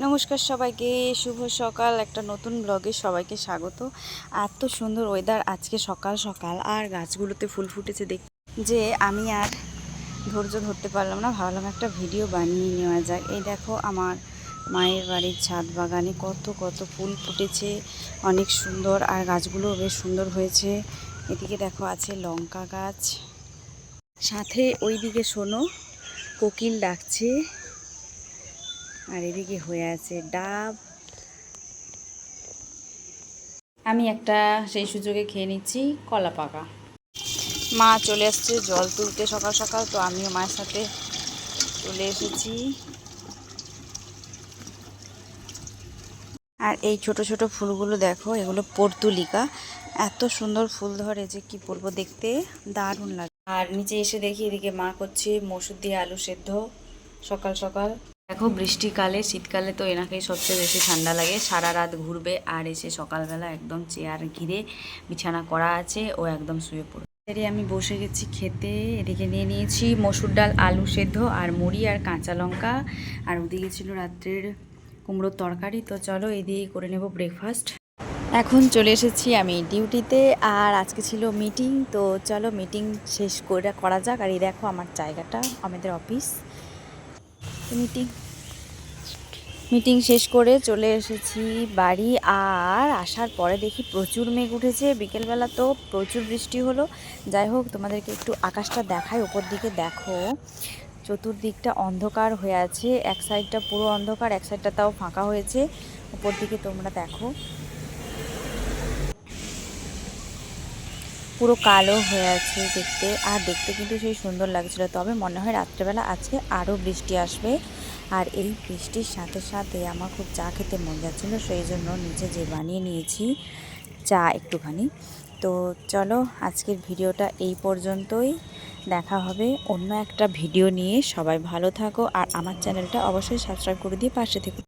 নমস্কার সবাইকে, শুভ সকাল। একটা নতুন ব্লগে সবাইকে স্বাগত। এত সুন্দর ওয়েদার আজকে সকাল সকাল, আর গাছগুলোতে ফুল ফুটেছে দেখ যে আমি আর ধৈর্য ধরতে পারলাম না, ভাবলাম একটা ভিডিও বানিয়ে নেওয়া যাক। এই দেখো আমার মায়ের বাড়ির ছাদ বাগানে কত কত ফুল ফুটেছে, অনেক সুন্দর, আর গাছগুলোও বেশ সুন্দর হয়েছে। এদিকে দেখো আছে লঙ্কা গাছ, সাথে ওইদিকে শোনো কোকিল ডাকছে, আর এদিকে হয়ে আছে ডাব। আমি একটা সেই সুযোগে খেয়ে নিচ্ছি কলা পাকা। মা চলে আসছে জল তুলতে সকাল সকাল, তো আমিও মায়ের সাথে চলে এসেছি। আর এই ছোট ছোট ফুলগুলো দেখো, এগুলো পর্তুলিকা, এত সুন্দর ফুল ধরে যে কি বলবো, দেখতে দারুণ লাগে। আর নিচে এসে দেখি এদিকে মা করছে মসুর দিয়ে আলু সেদ্ধ সকাল সকাল। দেখো বৃষ্টিকালে, শীতকালে তো এনাকেই সবচেয়ে বেশি ঠান্ডা লাগে, সারা রাত ঘুরবে আর এসে সকালবেলা একদম চেয়ার ঘিরে বিছানা করা আছে, ও একদম শুয়ে পড়বে। আমি বসে গেছি খেতে। এদিকে নিয়ে নিয়েছি মসুর ডাল, আলু সেদ্ধ আর মুড়ি আর কাঁচা লঙ্কা, আর ওদিকে ছিল রাত্রের কুমড়োর তরকারি। তো চলো এই দিয়েই করে নেব ব্রেকফাস্ট। এখন চলে এসেছি আমি ডিউটিতে, আর আজকে ছিল মিটিং, তো চলো মিটিং শেষ করা যাক। আর এই দেখো আমার জায়গাটা, আমাদের অফিস। মিটিং শেষ করে চলে এসেছি বাড়ি, আর আসার পরে দেখি প্রচুর মেঘ উঠেছে। বিকেলবেলা তো প্রচুর বৃষ্টি হলো। যাই হোক, তোমাদেরকে একটু আকাশটা দেখাই। ওপর দিকে দেখো, চতুর্দিকটা অন্ধকার হয়ে আছে, এক সাইডটা পুরো অন্ধকার, এক সাইডটা তাও ফাঁকা হয়েছে। ওপর দিকে তোমরা দেখো পুরো কালো হয়ে আছে দেখতে, আর দেখতে কিন্তু সেই সুন্দর লাগছিল। তবে মনে হয় রাত্রেবেলা আজকে আরও বৃষ্টি আসবে। আর এই বৃষ্টির সাথে সাথে আমার খুব চা খেতে মন যাচ্ছিলো, সেই জন্য নিচে যে বানিয়ে নিয়েছি চা একটুখানি। তো চলো আজকের ভিডিওটা এই পর্যন্তই, দেখা হবে অন্য একটা ভিডিও নিয়ে। সবাই ভালো থাকো, আর আমার চ্যানেলটা অবশ্যই সাবস্ক্রাইব করে দিয়ে পাশে থেকো।